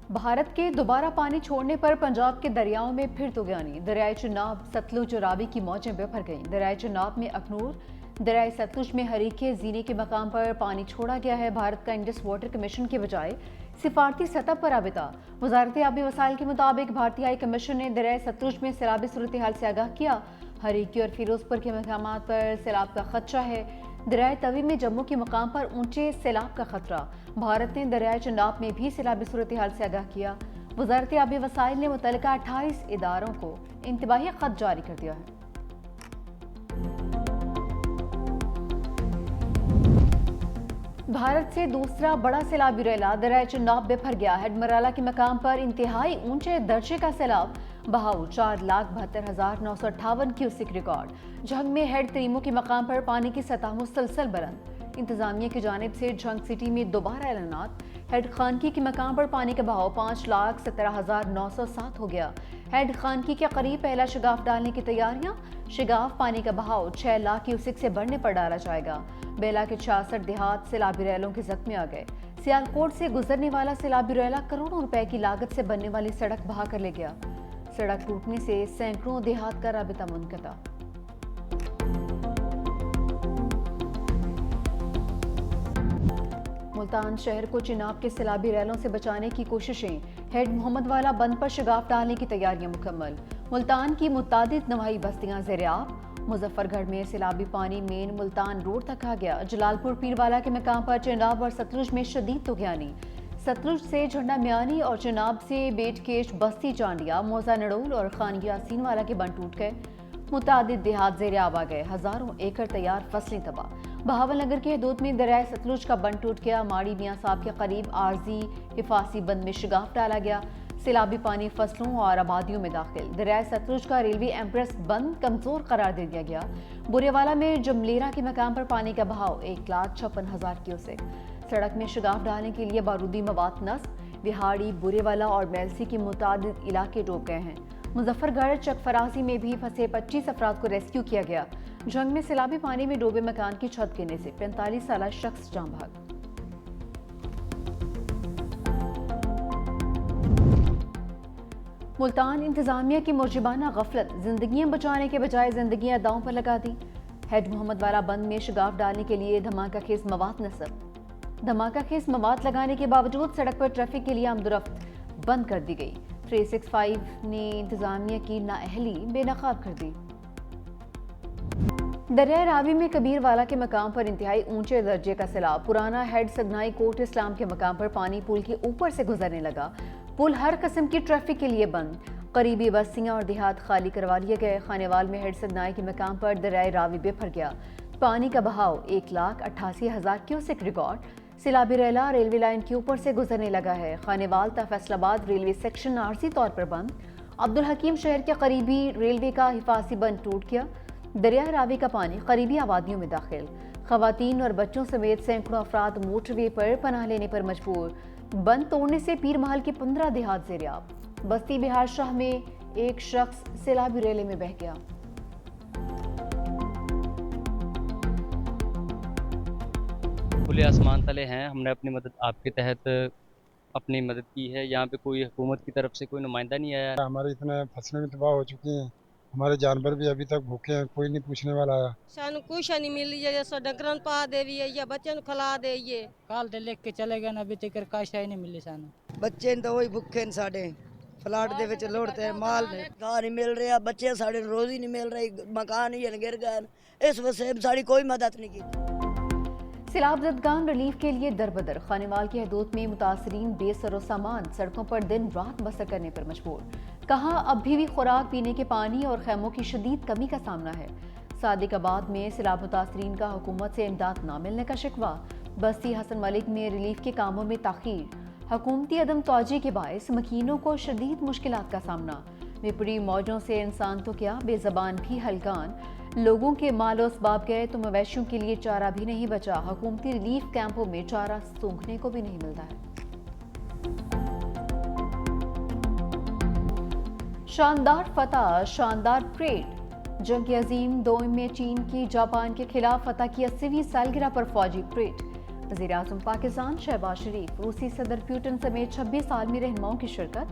भारत के दोबारा पानी छोड़ने पर पंजाब के दरियाओं में फिर तुगयानी। दरियाए चिनाब, सतलुज और रावी की मौजें बेभर गईं। दरियाए चिनाब में अखनूर, दरियाए सतलुज में हरीके जीने के मकाम पर पानी छोड़ा गया है। भारत का इंडस वाटर कमीशन के बजाय सिफारती सतह पर राबिता। वजारत आबी वसाइल के मुताबिक भारतीय हाई कमीशन ने दरियाए सतलुज में सैलाबी सूरत हाल से आगाह किया। हरीके और फिरोजपुर के मकामात पर सैलाब का खदशा है। दरियाए तवी में जम्मू के मकाम पर ऊंचे सैलाब का खतरा। भारत ने दरियाए चिनाब में भी सैलाबी सूरत हाल से आगाह किया। वजारत आबी वसाइल ने मुतल्लिका 28 इदारों को इंतबाही खत जारी कर दिया है। भारत से दूसरा बड़ा सैलाबी रैला दरियाए चिनाब बिफर गया। हेडमराला के मकाम पर इंतहाई ऊंचे दर्जे का सैलाब। बहाव 4,72,958 क्यूसिक रिकॉर्ड। झंग में हेड तरीमों के मकाम पर पानी की सतह मुसलसल बुलंद। इंतजामिया की जानिब से झंग सिटी में दोबारा ऐलानात। हेड खानकी के मकाम पर पानी का बहाव 5,17,907 हो गया। हेड खानकी के करीब पहला शिगाफ डालने की तैयारियां। शिगाफ पानी का बहाव 6 लाख क्यूसिक से बढ़ने पर डाला जाएगा। बेला के 66 देहात सैलाबी रैलों के जख्मी आ गए। सियालकोट से गुजरने वाला सैलाबी रैला करोड़ों रुपए की लागत से बनने वाली सड़क बहा कर ले गया। सड़क टूटने से सैकड़ों देहात का राबिता मुनक़ता। मुल्तान शहर को चिनाब के सैलाबी रैलों से बचाने की कोशिशें। हेड मोहम्मद वाला बंद पर शिगाफ डालने की तैयारियां मुकम्मल। मुल्तान की मुतादिद नवाही बस्तियां ज़ेर-ए-आब। मुजफ्फरगढ़ में सैलाबी पानी मेन मुल्तान रोड तक आ गया। जलालपुर पीरवाला के मकाम पर चिनाब और सतलुज में शदीद तुगयानी। सतलुज से झंडा म्यानी और चिनाब से बेटकेश, बस्ती चांडिया, मोजा नड़ोल और खान यासीन वाला के बंद टूट गए। मुतादिद देहात ज़ेर-ए-आब आ गए। हजारों एकड़ तैयार फसलें तबाह। बहावल नगर के हदूद में दरियाए सतलुज का बंद टूट गया। माड़ी मियाँ साहब के करीब आर्जी हिफासी बंद में शिगाफ डाला गया। सैलाबी पानी फसलों और आबादियों में दाखिल। दरियाए सतलुज का रेलवे एम्प्रेस बंद कमजोर करार दे दिया गया। बुरेवाला में जमलेरा के मकाम पर पानी का बहाव 1,56,000 क्यूसेक। सड़क में शिगाफ डालने के लिए बारूदी मवाद नस्ब। बिहाड़ी, बुरेवाला और मेलसी के मुतादिद इलाके डूब गए हैं। मुजफ्फरगढ़ चकफराजी में भी फंसे 25 अफराद को रेस्क्यू किया गया। जंग में सैलाबी पानी में डूबे मकान की छत गिरने से 45 साल शख्स जान भाग। मुल्तान इंतजामिया की मुर्जिबाना गफलत। जिंदगियां बचाने के बजाय जिंदगियां दांव पर लगा दी। हेड मोहम्मद वाला बंद में शिगाफ डालने के लिए धमाका खेज मवाद नस्ब। धमाका खेज मवाद लगाने के बावजूद सड़क पर ट्रैफिक के लिए आमदोरफ्त बंद कर दी गई। 365 ने इंतजामिया की नाअहली बेनकाब कर दी। दरियाए रावी में कबीरवाला के मकाम पर इंतहाई ऊंचे दर्जे का सैलाब। पुराना हेड सगनाई कोट इस्लाम के मकाम पर पानी पुल के ऊपर से गुजरने लगा। पुल हर किस्म की ट्रैफिक के लिए बंद। करीबी बस्तियां और देहात खाली करवा लिए गए। खानेवाल में हेड सगनाई के मकाम पर दरियाए रावी बिफर गया। पानी का बहाव 1,88,000 क्यूसेक रिकॉर्ड। सैलाबी रैला रेलवे लाइन के ऊपर से गुजरने लगा है। खानेवाल ता फैसलाबाद रेलवे सेक्शन आरजी तौर पर बंद। अब्दुल हकीम शहर के करीबी रेलवे का हिफाजी बंद टूट गया। दरिया रावी का पानी करीबी आबादियों में दाखिल। खवातीन और बच्चों समेत सैकड़ों अफराद मोटरवे पर पनाह लेने पर मजबूर। बंद तोड़ने से पीर महल के 15 देहात ज़ेर-ए-आब। बस्ती बिहार शाह में एक शख्स सैलाबी रेले में बह गया। खुले आसमान तले हैं। हमने अपनी मदद आपके तहत अपनी मदद की है। यहाँ पे कोई हुकूमत की तरफ से कोई नुमाइंदा नहीं आया। हमारी इतने फसलें भी तबाह हो चुकी हैं। हमारे जानवर भी अभी तक भूखे हैं, कोई नहीं पूछने वाला आया। सानू कुछ नहीं मिली है, जैसा डंगरन पा देवी या बच्चन खिला दे। काल ते लेके चले गए अभी तक काशा ही नहीं मिली सानू। ਬੱਚੇ ਤਾਂ ਉਹੀ ਭੁੱਖੇ ਨੇ ਸਾਡੇ ਫਲਾਟ ਦੇ ਵਿੱਚ ਲੋੜਦੇ ਮਾਲ ਨੇ ਘਰ ਨਹੀਂ ਮਿਲ ਰਿਹਾ। ਬੱਚੇ ਸਾਡੇ ਨੂੰ ਰੋਜ਼ੀ ਨਹੀਂ ਮਿਲ ਰਹੀ। ਮਕਾਨ ਹੀ ਗਿਰ गए। इस वजह से साड़ी कोई मदद नहीं की। सैलाब ज़दगान रिलीफ के लिए दरबदर। खानेवाल की हदूद में मुतासरीन बेसरो सामान सड़कों पर दिन रात बसर करने पर मजबूर। कहा अब भी खुराक, पीने के पानी और खैमों की शदीद कमी का सामना है। सादिकाबाद में सैलाब मुतासरीन का हुकूमत से इमदाद न मिलने का शिकवा। बस्ती हसन मलिक में रिलीफ के कामों में ताखीर। हुकूमती अदम तौजी के बायस मकीनों को शदीद मुश्किलात का सामना। विपरी मौजों से इंसान तो क्या बेज़बान भी हलकान। लोगों के मालो असबाब गए तो मवेशियों के लिए चारा भी नहीं बचा। हुकूमती रिलीफ कैंपों में चारा सूंघने को भी नहीं मिलता है। शानदार फतह, शानदार परेड। जंग अजीम दोम में चीन की जापान के खिलाफ फतह की 80वीं सालगिरह पर फौजी परेड। वज़ीर आज़म पाकिस्तान शहबाज शरीफ, रूसी सदर पुतिन समेत 26 आलमी रहनुमाओं की शिरकत।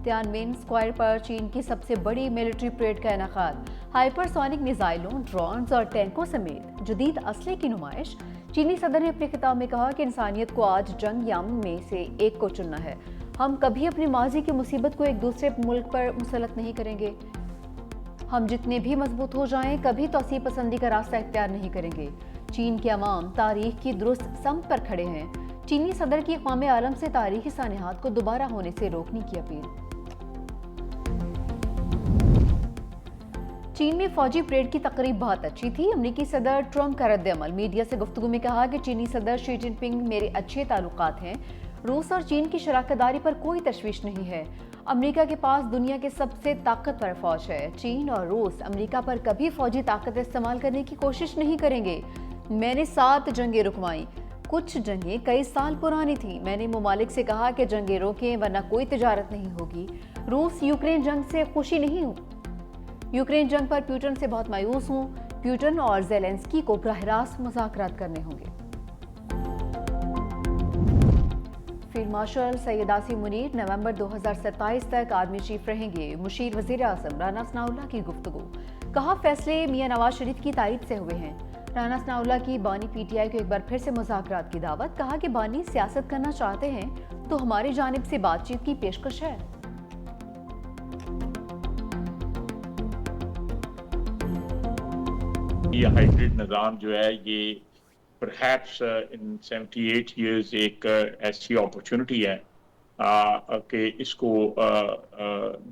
तियानमेन स्क्वायर पर चीन की सबसे बड़ी मिलिट्री परेड का इनेकाद। हाइपरसोनिक मिसाइलों, ड्रोन्स और टैंकों समेत जदीद असले की नुमाइश। चीनी सदर ने अपने खिताब में कहा कि इंसानियत को आज जंग या अमन में से एक को चुनना है। हम कभी अपनी माजी की मुसीबत को एक दूसरे मुल्क पर मुसलत नहीं करेंगे। हम जितने भी मजबूत हो जाएं, कभी तौसीह पसंदी का रास्ता इख्तियार नहीं करेंगे। चीन के अवाम तारीख की दुरुस्त समत पर खड़े हैं। चीनी सदर की क़ौम आलम से तारीखी सानिहात को दोबारा होने से रोकने की अपील। चीन में फौजी परेड की तकरीब बहुत अच्छी थी। अमरीकी सदर ट्रंप का रद्द-ए-अमल। मीडिया से गुफ्तगू में कहा कि चीनी सदर शी जिनपिंग मेरे अच्छे ताल्लुकात हैं। रूस और चीन की शराकतदारी पर कोई तशवीश नहीं है। अमेरिका के पास दुनिया के सबसे ताकतवर फौज है। चीन और रूस अमेरिका पर कभी फौजी ताकत इस्तेमाल करने की कोशिश नहीं करेंगे। मैंने 7 जंगें रुकवाईं। कुछ जंगें कई साल पुरानी थी। मैंने ममालिक से कहा कि जंगें रोकें वरना कोई तिजारत नहीं होगी। रूस यूक्रेन जंग से खुशी नहीं हूँ। यूक्रेन जंग पर पुतिन से बहुत मायूस हूँ। पुतिन और ज़ेलेंस्की को बराह रास्त मुज़ाकरात करने होंगे। फील्ड मार्शल सैयद आसिम मुनीर नवंबर 2027 तक आर्मी चीफ रहेंगे। मुशीर वज़ीर आज़म राना सनाउल्लाह की गुफ्तगू। कहा फैसले मियां नवाज शरीफ की तायद से हुए हैं। राना सनाउल्लाह की बानी पीटीआई को एक बार फिर से मुज़ाकरात की दावत। कहा कि बानी सियासत करना चाहते हैं तो हमारी जानिब से बातचीत की पेशकश है। ये हाइब्रिड निज़ाम जो है ये परहैप्स इन 78 years एक ऐसी अपॉर्चुनिटी है कि इसको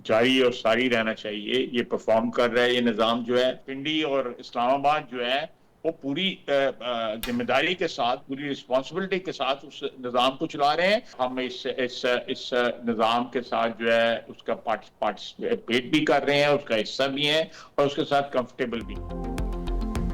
जारी और सारी रहना चाहिए। ये परफॉर्म कर रहा है ये निज़ाम जो है। पिंडी और इस्लामाबाद जो है वो पूरी जिम्मेदारी के साथ, पूरी रिस्पॉन्सिबिलिटी के साथ उस निज़ाम को चला रहे हैं। हम इस निज़ाम के साथ जो है उसका पार्टिसिपेट भी कर रहे हैं, उसका हिस्सा भी हैं और उसके साथ कंफर्टेबल भी।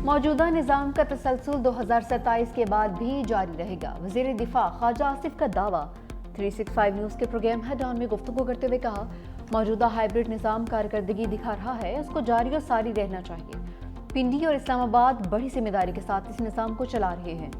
मौजूदा निज़ाम का तसलसल 2027 के बाद भी जारी रहेगा। वज़ीर दिफा ख्वाजा आसिफ का दावा। 365 न्यूज़ के प्रोग्राम हेड ऑन में गुफ्तगू करते हुए कहा मौजूदा हाइब्रिड निज़ाम कारकर्दगी दिखा रहा है, उसको जारी और सारी रहना चाहिए। पिंडी और इस्लामाबाद बड़ी जिम्मेदारी के साथ इस निज़ाम को चला रहे हैं।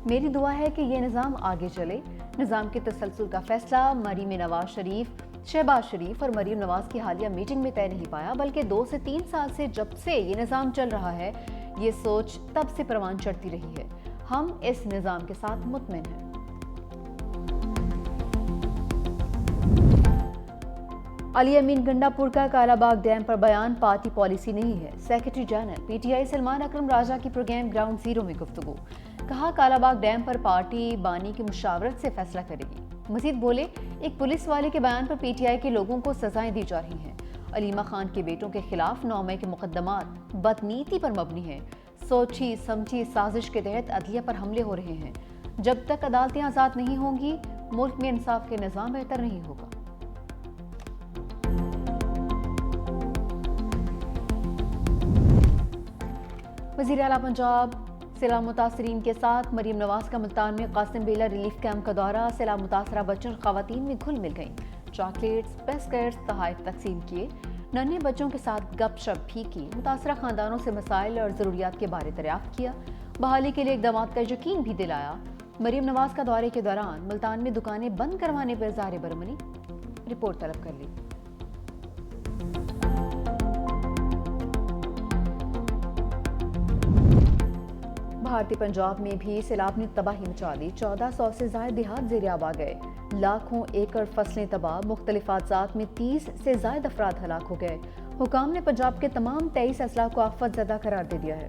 मेरी दुआ है कि ये निज़ाम आगे चले। निज़ाम के तसलसल का फैसला मरीम नवाज शरीफ, शहबाज शरीफ और मरीम नवाज की हालिया मीटिंग में तय नहीं पाया, बल्कि 2 से 3 साल से जब से ये निज़ाम चल रहा है ये सोच तब से परवान चढ़ती रही है। हम इस निज़ाम के साथ मुतमिन हैं। अली अमीन गंडापुर का कालाबाग डैम पर बयान पार्टी पॉलिसी नहीं है। सेक्रेटरी जनरल पीटीआई सलमान अकरम राजा की प्रोग्राम ग्राउंड जीरो में गुफ्तगू। कहा कालाबाग डैम पर पार्टी बानी की मुशावरत से फैसला करेगी। मजीद बोले एक पुलिस वाले के बयान पर पीटीआई के लोगों को सजाएं दी जा रही हैं। अलीमा खान के बेटों के खिलाफ 9 मई के मुकदमात बदनीति पर मबनी है। सोची समझी साजिश के तहत अदलिया पर हमले हो रहे हैं। जब तक अदालतें आज़ाद नहीं होंगी मुल्क में इंसाफ के निज़ाम बेहतर नहीं होगा। वज़ीर आला पंजाब सैलाब मुतासरीन के साथ मरीम नवाज का मुल्तान में कासिम बेला रिलीफ कैंप का दौरा। सैलाब मुतासरा बच्चों और ख़वातीन में घुल मिल गईं। चॉकलेट्स, बिस्किट्स, तोहफ़े तकसीम किए। नन्हे बच्चों के साथ गपशप भी की। मुतासरा ख़ानदानों से मसाइल और ज़रूरियात के बारे दरियाफ्त किया। बहाली के लिए इक़दाम का यकीन भी दिलाया। मरीम नवाज का दौरे के दौरान मुल्तान में दुकानें बंद करवाने पर ज़ाहिर बरमनी। रिपोर्ट तलब कर ली। भारतीय पंजाब में भी सैलाब ने तबाही मचा दी। 1400 से ज़ायद देहात ज़ेर-ए-आब आ गए। लाखों एकड़ फसलें तबाह। मुख्तलिफ हादसात में 30 से ज़ायद अफराद हलाक हो गए। हुकाम ने पंजाब के तमाम 23 अजला को आफत ज़दा करार दे दिया है।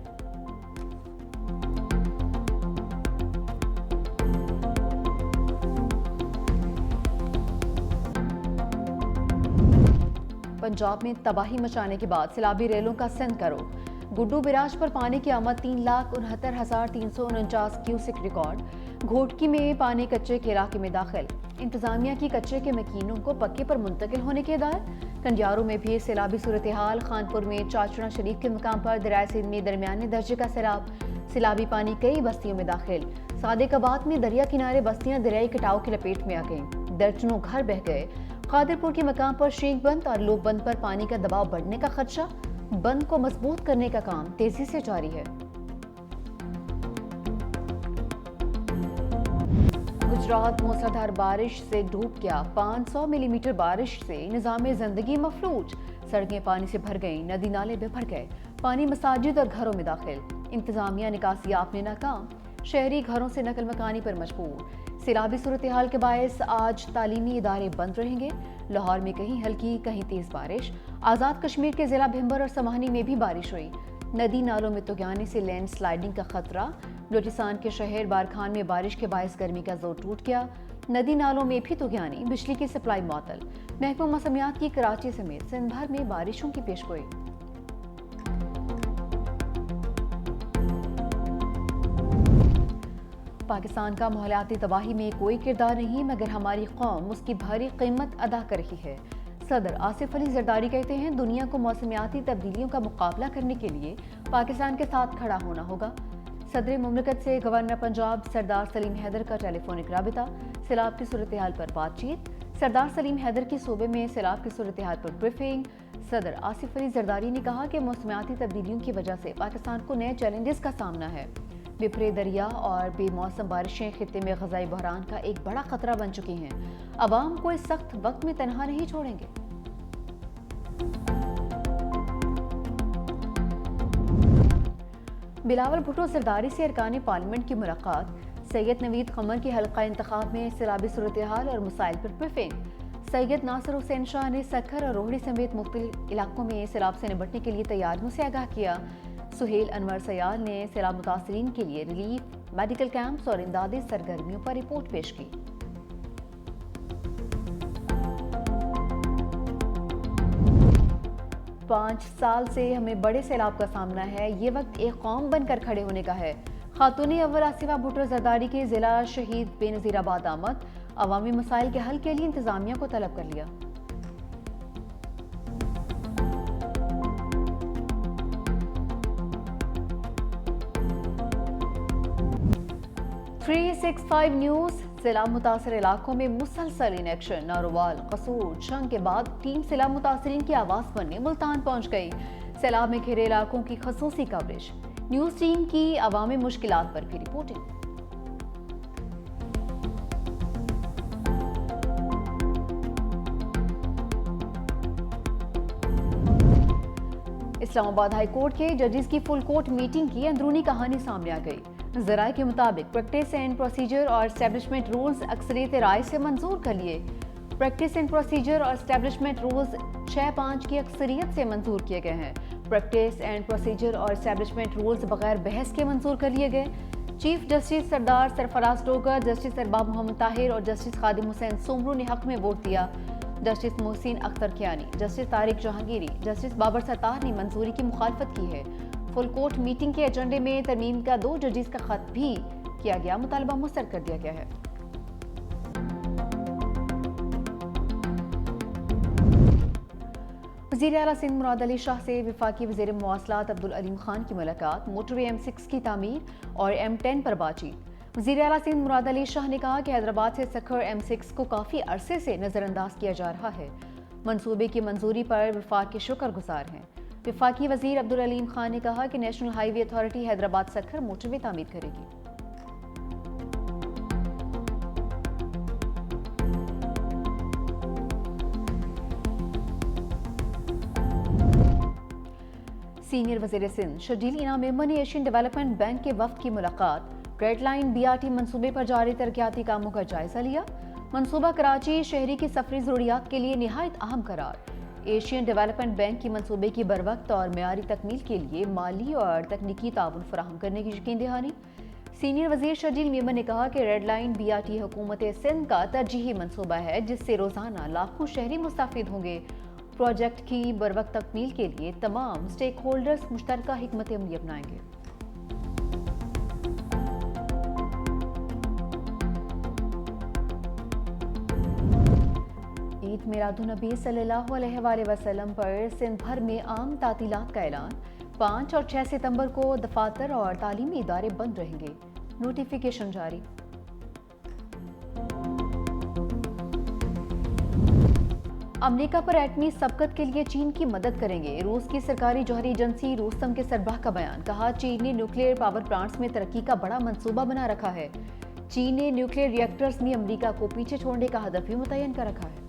पंजाब में तबाही मचाने के बाद सैलाबी रेलों का सिंध करो। गुड्डू बिराज पर पानी की आमद 3,69,349 क्यूसेक रिकॉर्ड। घोटकी में पानी कच्चे के इलाके में दाखिल। इंतजामिया की कच्चे के मकीनों को पक्के पर मुंतकिल होने की हिदायत। कंडियारों में भी सैलाबी सूरत हाल। खानपुर में चाचना शरीफ के मकाम पर दरिया सिंध में दरमियाने दर्जे का सैलाब। सैलाबी पानी कई बस्तियों में दाखिल। सादिकाबाद में दरिया किनारे बस्तियां दरियाई कटाव की लपेट में आ गईं। दर्जनों घर बह गए। कादिरपुर के मकाम पर शेख बंद और लोब बंद पर पानी का दबाव बढ़ने का खदशा। बंद को मजबूत करने का काम तेजी से जारी है। गुजरात मूसलाधार बारिश से डूब गया। 500 मिलीमीटर बारिश से निज़ाम जिंदगी मफलूज। सड़कें पानी से भर गईं, नदी नाले में भर गए, पानी मसाजिद और घरों में दाखिल। इंतजामिया निकासियात में नाकाम, शहरी घरों से नकल मकानी पर मजबूर। सैलाबी सूरत हाल के बायस आज तालीमी इदारे बंद रहेंगे। लाहौर में कहीं हल्की कहीं तेज बारिश। आज़ाद कश्मीर के जिला भिंबर और समानी में भी बारिश हुई। नदी नालों में तुगयानी से लैंड स्लाइडिंग का खतरा। बलूचिस्तान के शहर बारखान में बारिश के बायस गर्मी का जोर टूट गया। नदी नालों में भी तुगयानी, बिजली की सप्लाई मुअत्तल। महकमा मौसमियात की कराची समेत सिंध भर में बारिशों की पेशगोई। पाकिस्तान का माहौलियाती तबाही में कोई किरदार नहीं, मगर हमारी कौम उसकी भारी कीमत अदा कर रही है। सदर आसिफ अली जरदारी कहते हैं, दुनिया को मौसमियाती तब्दीलियों का मुकाबला करने के लिए पाकिस्तान के साथ खड़ा होना होगा। सदर मुमलिकत से गवर्नर पंजाब सरदार सलीम हैदर का टेलीफोनिक राबिता। सैलाब की सूरत हाल पर बातचीत। सरदार सलीम हैदर की सूबे में सैलाब की सूरत हाल पर ब्रीफिंग। सदर आसिफ अली जरदारी ने कहा कि मौसमियाती तब्दीलियों की वजह से पाकिस्तान को नए चैलेंजेस का सामना है। बिफरे दरिया और बेमौसम बारिशें खित्ते में ग़ज़ाई बहरान का एक बड़ा खतरा बन चुकी हैं। अवाम को इस सख्त वक्त में तनहा नहीं छोड़ेंगे। बिलावल भुट्टो जरदारी से अरकान पार्लियामेंट की मुलाकात। सैयद नवीद कमर के हल्का इंतखाब में सैलाबी सूरत हाल और मसाइल पर ब्रीफिंग। सैयद नासिर हुसैन शाह ने सक्खर और रोहड़ी समेत मुख्तलिफ इलाकों में सैलाब से निपटने के लिए तैयारियों से आगाह किया। सुहेल अनवर सयाल ने सैलाब मुतासरीन के लिए रिलीफ, मेडिकल कैंप्स और इमदादी सरगर्मियों पर रिपोर्ट पेश की। पाँच साल से हमें बड़े सैलाब का सामना है, ये वक्त एक कौम बनकर खड़े होने का है। खातून अव्वल आसिफा भुट्टो जरदारी के जिला शहीद बेनज़ीराबाद आमद। अवामी मसाइल के हल के लिए इंतजामिया को तलब कर लिया। Three 365 news. सैलाब मुतासर इलाकों में मुसलसल इनेक्शन। नारोवाल, कसूर, जंग के बाद टीम सैलाब मुतासरीन की आवाज़ बनने मुल्तान पहुंच गई। सैलाब में घिरे इलाकों की खसूसी कवरेज। न्यूज़ टीम की अवामी मुश्किलात पर भी रिपोर्टिंग। इस्लामाबाद हाई कोर्ट के जजेस की फुल कोर्ट मीटिंग की अंदरूनी कहानी सामने आ गई। ज़राए के मुताबिक प्रैक्टिस एंड प्रोसीजर और एस्टेब्लिशमेंट रूल्स अक्सरियत राय से मंजूर कर लिए। प्रैक्टिस एंड प्रोसीजर और एस्टेब्लिशमेंट रूल्स 6-5 की अक्सरियत से मंजूर किए गए हैं। प्रैक्टिस एंड प्रोसीजर और एस्टेब्लिशमेंट रूल्स बगैर बहस के मंजूर कर लिए गए। चीफ जस्टिस सरदार सरफराज डोगर, जस्टिस अरबाब मोहम्मद ताहिर और जस्टिस खादिम हुसैन सोमरू ने हक में वोट दिया। Justice Mohsin Akhtar Kiyani, justice Tariq Jahangiri, justice Babar Sattar ने मंजूरी की मुखालफत की है। फुल कोर्ट मीटिंग के एजेंडे में तरमीम का 2 जजेस का खत भी किया गया। मुतालबा मुस्तरद कर दिया गया है। वज़ीर आला सिंध मुराद अली शाह से वफाकी वज़ीर मवासलात अब्दुल अलीम खान की मुलाकात। मोटरवे M6 की तामीर और M10 पर बातचीत। वज़ीर आला सिंध मुराद अली शाह ने कहा कि हैदराबाद से सक्खर M6 को काफ़ी अरसे से नज़रअंदाज किया जा रहा है। मंसूबे की मंजूरी पर वफाक के शुक्रगुजार हैं। वफाकी वज़ीर अब्दुल अलीम खान ने कहा कि national highway authority Hyderabad Sukkur motorway तामीर करेगी। सीनियर वज़ीर सिंध शर्जील इनाम मेमन ने एशियन डेवलपमेंट बैंक के वफ्द की मुलाकात। रेड लाइन BRT मंसूबे पर जारी तरक्याती कामों का जायजा लिया। मंसूबा कराची शहरी की सफरी ज़रूरियात के लिए निहायत अहम करार। एशियन डेवलपमेंट बैंक की मंसूबे की बरवक्त और मेयारी तकमील के लिए माली और तकनीकी ताउन फराहम करने की यकीन दहानी। सीनियर वज़ीर शर्जील मेमन ने कहा कि रेड लाइन BRT हुकूमत सिंध का तरजीही मंसूबा है, जिससे रोज़ाना लाखों शहरी मुस्तफ़िद होंगे। प्रोजेक्ट की बरवक्त तकमील के लिए तमाम स्टेक होल्डर्स मुश्तरका हिकमत अमली अपनाएंगे। ईद मिलादुन्नबी सल्लल्लाहु अलैहि वसल्लम पर सिंध भर में आम तातीलात का ऐलान। 5 और 6 सितंबर को दफातर और तालीमी इदारे बंद रहेंगे। नोटिफिकेशन जारी। अमेरिका पर एटमी सबकत के लिए चीन की मदद करेंगे। रूस की सरकारी जौहरी एजेंसी रूस्तम के सरबराह का बयान। कहा, चीन ने न्यूक्लियर पावर प्लांट्स में तरक्की का बड़ा मंसूबा बना रखा है। चीन ने न्यूक्लियर रिएक्टर्स में अमेरिका को पीछे छोड़ने का हदफ भी मुतय्यन कर रखा है।